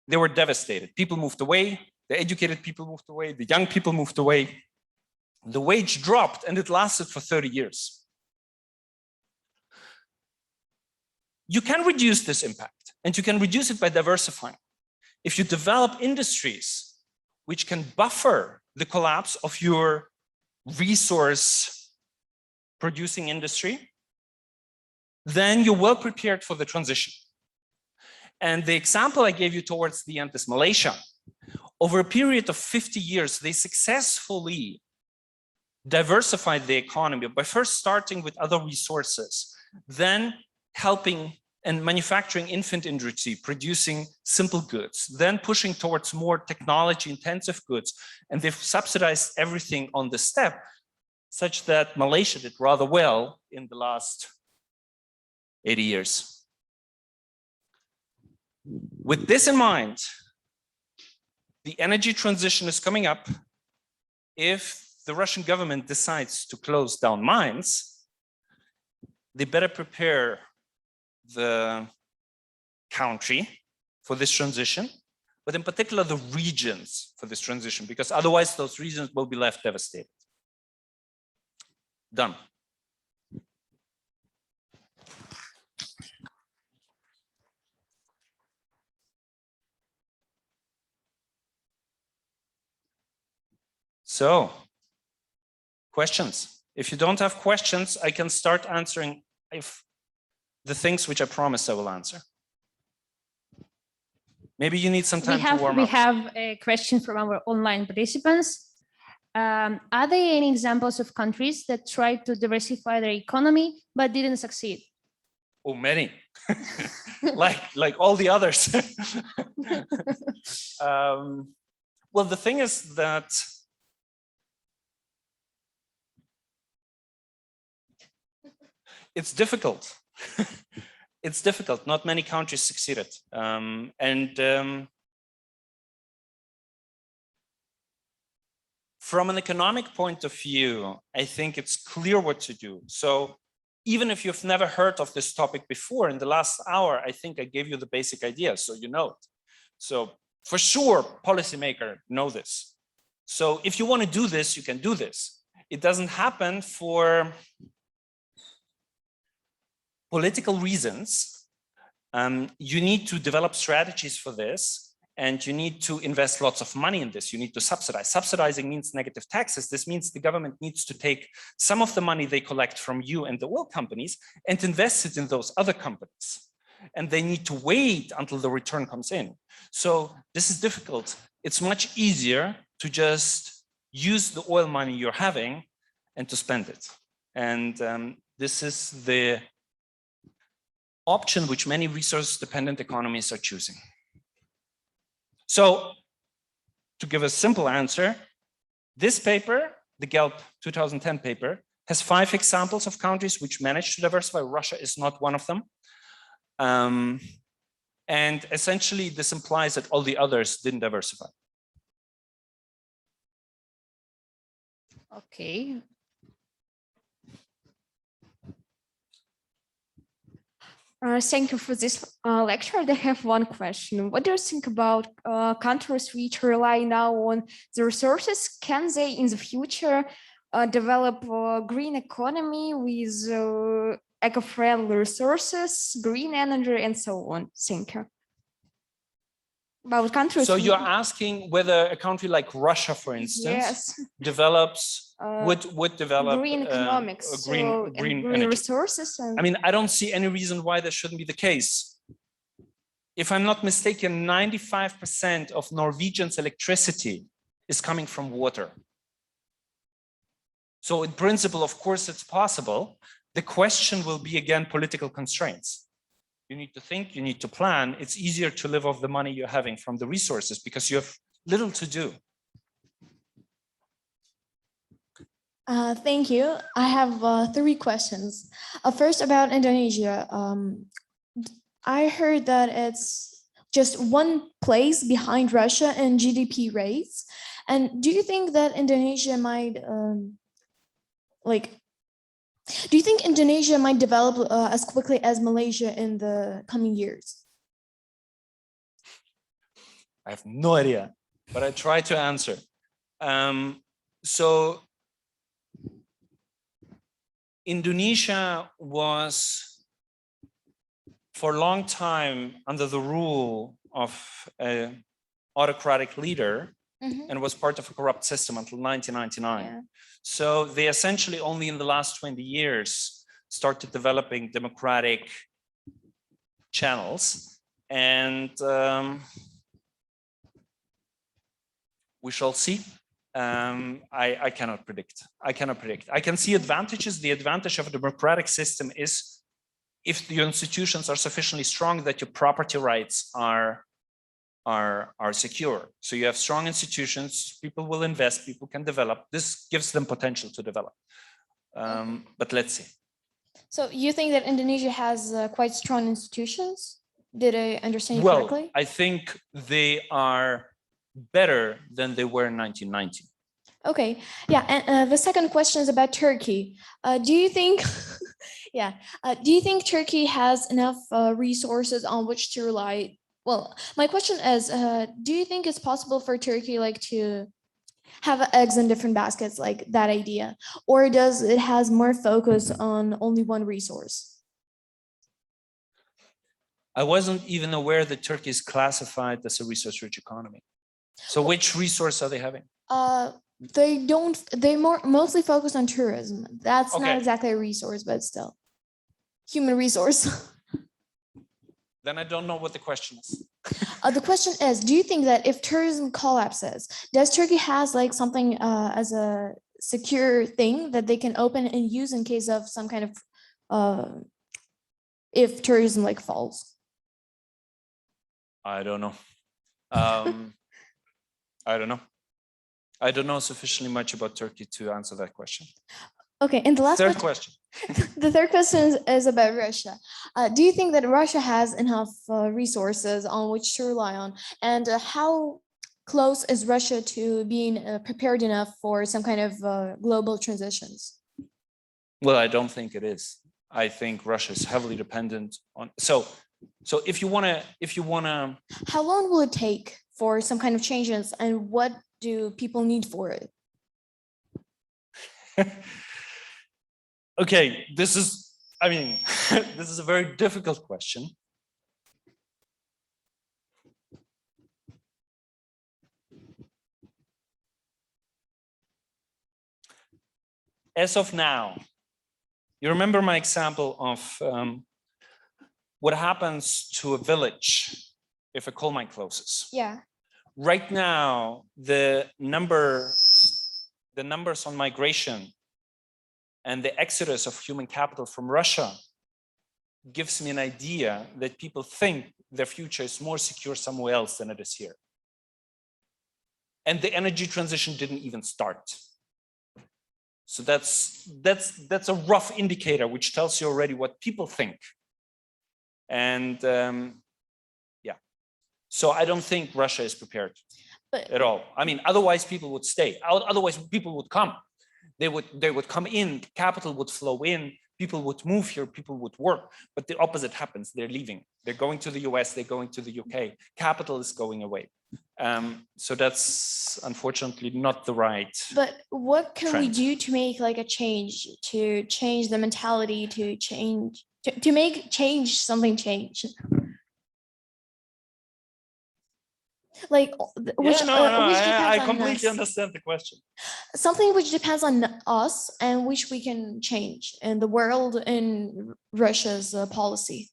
they were devastated. People moved away, the educated people moved away, the young people moved away. The wage dropped and it lasted for 30 years. You can reduce this impact and you can reduce it by diversifying. If you develop industries which can buffer the collapse of your resource producing industry, then you're well prepared for the transition. And the example I gave you towards the end is Malaysia. Over a period of 50 years, they successfully diversified the economy by first starting with other resources, then helping and manufacturing infant industry, producing simple goods, then pushing towards more technology intensive goods. And they've subsidized everything on the step, such that Malaysia did rather well in the last 80 years. With this in mind, the energy transition is coming up. If the Russian government decides to close down mines, they better prepare the country for this transition, but in particular the regions for this transition, because otherwise those regions will be left devastated. Done. So, questions? If you don't have questions, I can start answering the things which I promised I will answer. Maybe you need some time to warm up. We have a question from our online participants. Are there any examples of countries that tried to diversify their economy but didn't succeed? Oh, many. like all the others. Well, the thing is that it's difficult. It's difficult. Not many countries succeeded. From an economic point of view, I think it's clear what to do. So even if you've never heard of this topic before, in the last hour, I think I gave you the basic idea, so you know it. So for sure, policymakers know this. So if you want to do this, you can do this. It doesn't happen for political reasons. You need to develop strategies for this, and you need to invest lots of money in this. You need to subsidize. Subsidizing means negative taxes. This means the government needs to take some of the money they collect from you and the oil companies and invest it in those other companies. And they need to wait until the return comes in. So this is difficult. It's much easier to just use the oil money you're having and to spend it. And this is the option which many resource-dependent economies are choosing. So, to give a simple answer, this paper, the Gelb 2010 paper, has 5 examples of countries which managed to diversify. Russia is not one of them. And essentially, this implies that all the others didn't diversify. Okay. Thank you for this lecture. I have one question. What do you think about countries which rely now on the resources? Can they in the future develop a green economy with eco-friendly resources, green energy, and so on? Thank you. About countries. So you're asking whether a country like Russia, for instance, yes, develops would develop green economics, a green green energy. resources. And I mean, I don't see any reason why that shouldn't be the case. If I'm not mistaken, 95% of Norwegians' electricity is coming from water. So in principle, of course, it's possible. The question will be, again, political constraints. You need to think, you need to plan. It's easier to live off the money you're having from the resources because you have little to do. Thank you. I have 3 questions. First, about Indonesia. I heard that it's just one place behind Russia in GDP rates. And do you think that Indonesia might, do you think Indonesia might develop as quickly as Malaysia in the coming years? I have no idea, but I try to answer. So Indonesia was for a long time under the rule of an autocratic leader and was part of a corrupt system until 1999. Yeah. So they essentially only in the last 20 years started developing democratic channels, and we shall see. I cannot predict. I can see advantages. The advantage of a democratic system is if your institutions are sufficiently strong that your property rights are secure. So you have strong institutions, people will invest, people can develop. This gives them potential to develop. But let's see. So you think that Indonesia has quite strong institutions? Did I understand you Well, correctly? I think they are better than they were in 1990. Okay, yeah, and the second question is about Turkey. Do you think, do you think Turkey has enough resources on which to rely? Well, my question is, do you think it's possible for Turkey to have eggs in different baskets, like that idea, or does it has more focus on only one resource? I wasn't even aware that Turkey is classified as a resource-rich economy. So which resource are they having? They don't, they mostly focus on tourism. That's Okay. not exactly a resource, but still human resource. Then I don't know what the question is. The question is, do you think that if tourism collapses, does Turkey has something as a secure thing that they can open and use in case of some kind of, if tourism falls? I don't know. I don't know. I don't know sufficiently much about Turkey to answer that question. Okay, and the last Third question. The third question is about Russia. Do you think that Russia has enough resources on which to rely on? And how close is Russia to being prepared enough for some kind of global transitions? Well, I don't think it is. I think Russia is heavily dependent on. So if you wanna. How long will it take for some kind of changes, and what do people need for it? Okay, this is a very difficult question. As of now, you remember my example of what happens to a village if a coal mine closes? Yeah. Right now, the numbers on migration and the exodus of human capital from Russia gives me an idea that people think their future is more secure somewhere else than it is here. And the energy transition didn't even start. So that's a rough indicator which tells you already what people think. And So I don't think Russia is prepared But at all. I mean, otherwise people would stay. Otherwise people would come. They would come in, capital would flow in, people would move here, people would work. But the opposite happens. They're leaving. They're going to the US, they're going to the UK. Capital is going away. So that's unfortunately not the right. But what can we trend. do to make like a change, to change the mentality, to change, to make change something change? Like which, which I depends on completely us. understand the question. Something which depends on us and which we can change in the world in Russia's policy.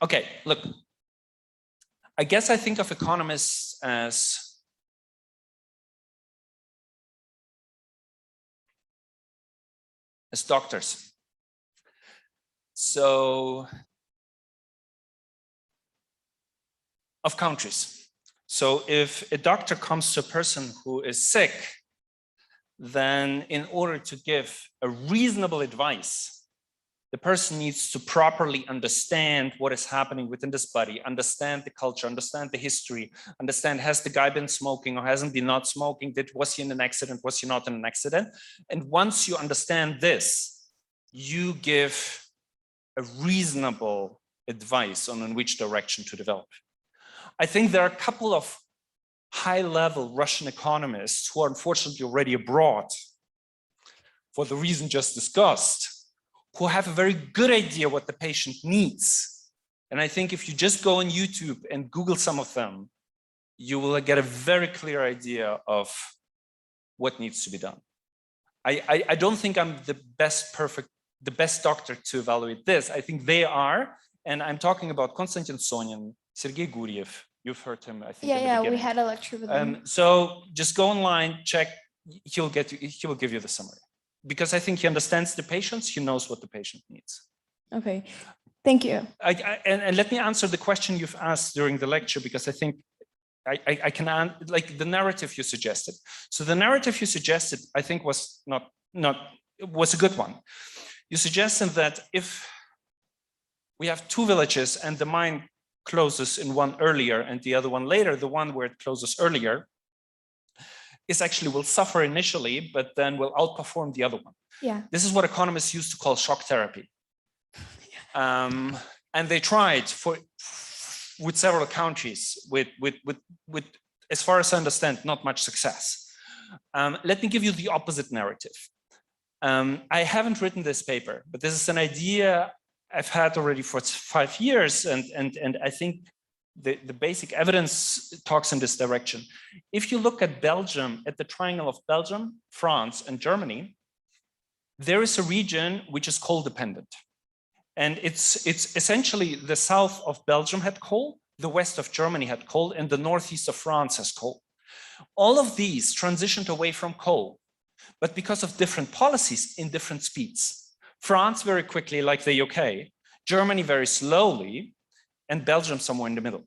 Okay, look, I guess I think of economists as doctors. So, of countries. So if a doctor comes to a person who is sick, then in order to give a reasonable advice, the person needs to properly understand what is happening within this body, understand the culture, understand the history, understand has the guy been smoking or hasn't been not smoking, was he in an accident, was he not in an accident? And once you understand this, you give a reasonable advice on in which direction to develop. I think there are a couple of high-level Russian economists who are unfortunately already abroad for the reason just discussed, who have a very good idea what the patient needs. And I think if you just go on YouTube and Google some of them, you will get a very clear idea of what needs to be done. I don't think I'm the best doctor to evaluate this. I think they are, and I'm talking about Konstantin Sonin, Sergei Guriev. You've heard him, I think. Yeah, we had a lecture with him. So just go online, check. He will give you the summary, because I think he understands the patients. He knows what the patient needs. Okay, thank you. And let me answer the question you've asked during the lecture, because I think I can, like the narrative you suggested. So the narrative you suggested, I think was was a good one. You suggested that if we have two villages and the mine closes in one earlier and the other one later, the one where it closes earlier is actually will suffer initially, but then will outperform the other one. Yeah. This is what economists used to call shock therapy. And they tried with several countries with, as far as I understand, not much success. Let me give you the opposite narrative. I haven't written this paper, but this is an idea I've had already for 5 years, and I think the basic evidence talks in this direction. If you look at Belgium, at the triangle of Belgium, France, and Germany, there is a region which is coal dependent. And it's essentially the south of Belgium had coal, the west of Germany had coal, and the northeast of France has coal. All of these transitioned away from coal, but because of different policies in different speeds. France very quickly, like the UK, Germany very slowly, and Belgium somewhere in the middle.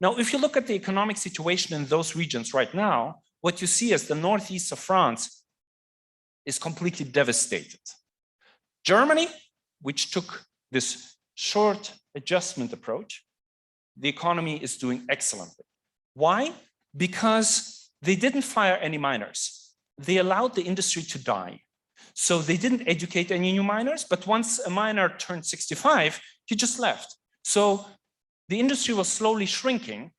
Now, if you look at the economic situation in those regions right now, what you see is the northeast of France is completely devastated. Germany, which took this short adjustment approach, the economy is doing excellently. Why? Because they didn't fire any miners. They allowed the industry to die. So they didn't educate any new miners, but once a miner turned 65, he just left. So the industry was slowly shrinking,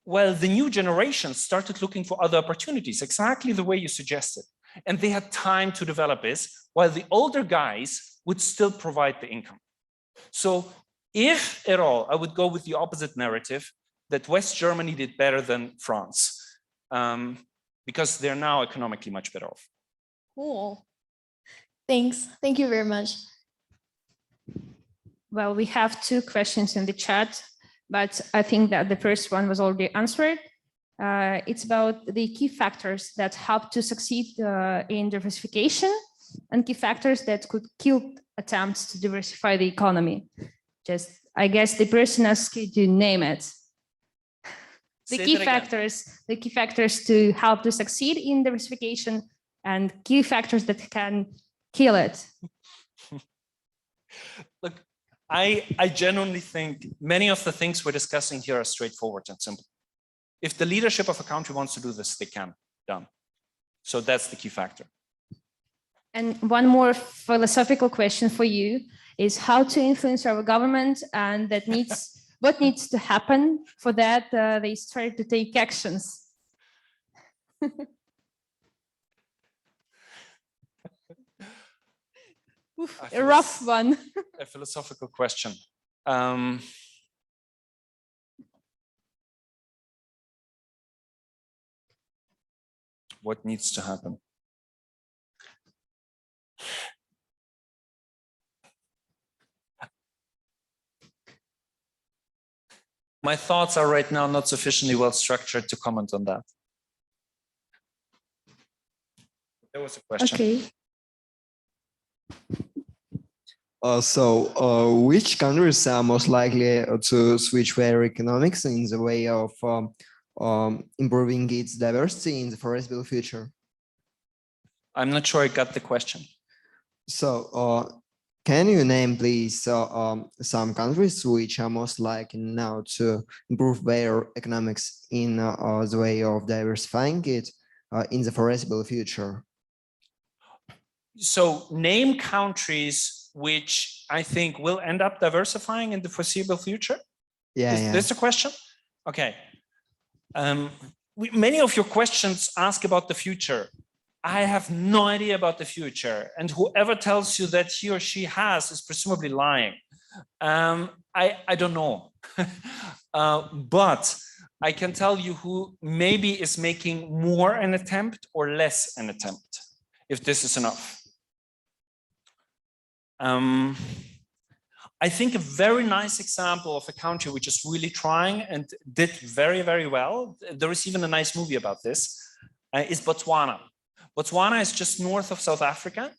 while the new generation started looking for other opportunities, exactly the way you suggested. And they had time to develop this, while the older guys would still provide the income. So if at all, I would go with the opposite narrative, that West Germany did better than France, because they're now economically much better off. Cool. Thanks. Thank you very much. Well, we have 2 questions in the chat, but I think that the first one was already answered. It's about the key factors that help to succeed in diversification and key factors that could kill attempts to diversify the economy. Just, I guess the person asked you to name it. The key factors to help to succeed in diversification and key factors that can kill it. Look, I genuinely think many of the things we're discussing here are straightforward and simple. If the leadership of a country wants to do this, they can. Done. So that's the key factor. And one more philosophical question for you is how to influence our government, and that needs what needs to happen for that they start to take actions. Oof, a rough one. A philosophical question. What needs to happen? My thoughts are right now not sufficiently well structured to comment on that. There was a question. Okay. Which countries are most likely to switch their economics in the way of improving its diversity in the foreseeable future? I'm not sure I got the question. So, can you name, please, some countries which are most likely now to improve their economics in the way of diversifying it in the foreseeable future? So name countries which I think will end up diversifying in the foreseeable future? Yeah, Is this a question? Okay. Many of your questions ask about the future. I have no idea about the future. And whoever tells you that he or she has is presumably lying. I don't know. But I can tell you who maybe is making more an attempt or less an attempt, if this is enough. I think a very nice example of a country which is really trying and did very, very well, there is even a nice movie about this, is Botswana. Botswana is just north of South Africa,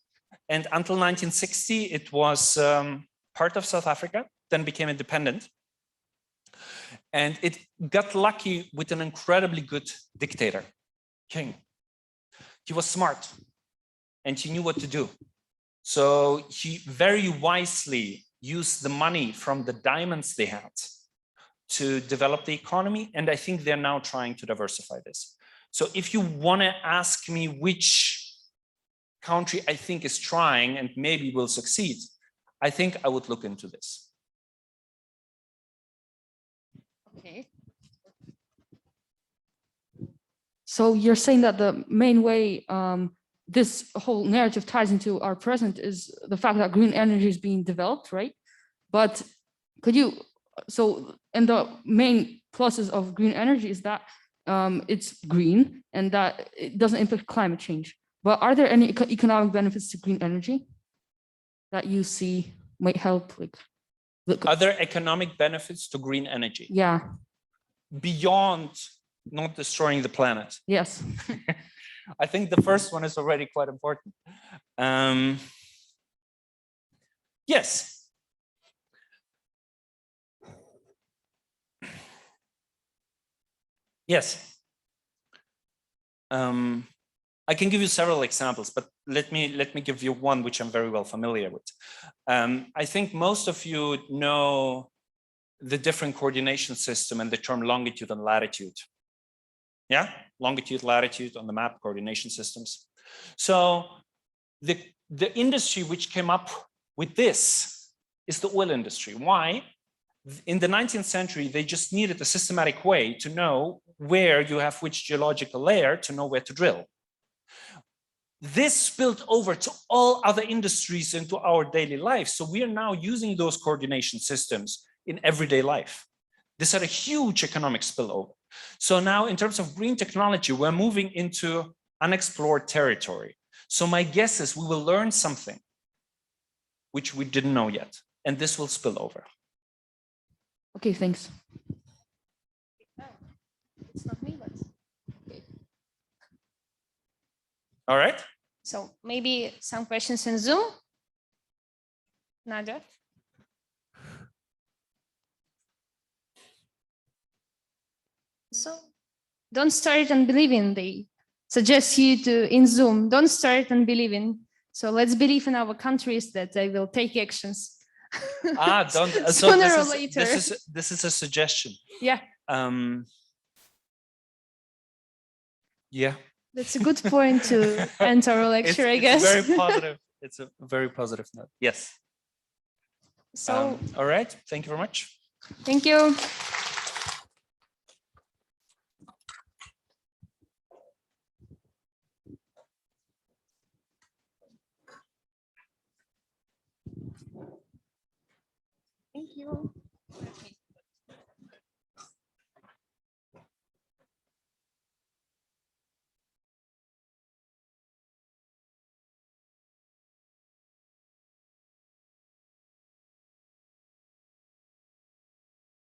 and until 1960 it was part of South Africa, then became independent. And it got lucky with an incredibly good dictator, king. He was smart and he knew what to do. So he very wisely used the money from the diamonds they had to develop the economy. And I think they're now trying to diversify this. So if you want to ask me which country I think is trying and maybe will succeed, I think I would look into this. Okay. So you're saying that the main way this whole narrative ties into our present is the fact that green energy is being developed, right? But could you, and the main pluses of green energy is that it's green and that it doesn't impact climate change. But are there any economic benefits to green energy that you see might help? Are there economic benefits to green energy? Yeah. Beyond not destroying the planet? Yes. I think the first one is already quite important. Yes. Yes. I can give you several examples, but let me give you one which I'm very well familiar with. I think most of you know the different coordination system and the term longitude and latitude. Yeah, longitude, latitude on the map, coordination systems. So the industry which came up with this is the oil industry. Why? In the 19th century, they just needed a systematic way to know where you have which geological layer to know where to drill. This spilled over to all other industries into our daily life. So we are now using those coordination systems in everyday life. This had a huge economic spillover. So now in terms of green technology, we're moving into unexplored territory. So my guess is we will learn something which we didn't know yet, and this will spill over. Okay, thanks. It's not me, but okay. All right. So maybe some questions in Zoom. Nadia? So don't start and believe in. They suggest you to in Zoom, don't start and believe in. So let's believe in our countries that they will take actions. Don't. So Sooner this or is, later. This is a suggestion. Yeah, Yeah. that's a good point to end our lecture, I It's guess. very positive. It's a very positive note. Yes. So All right. Thank you very much. thank you. Thank you.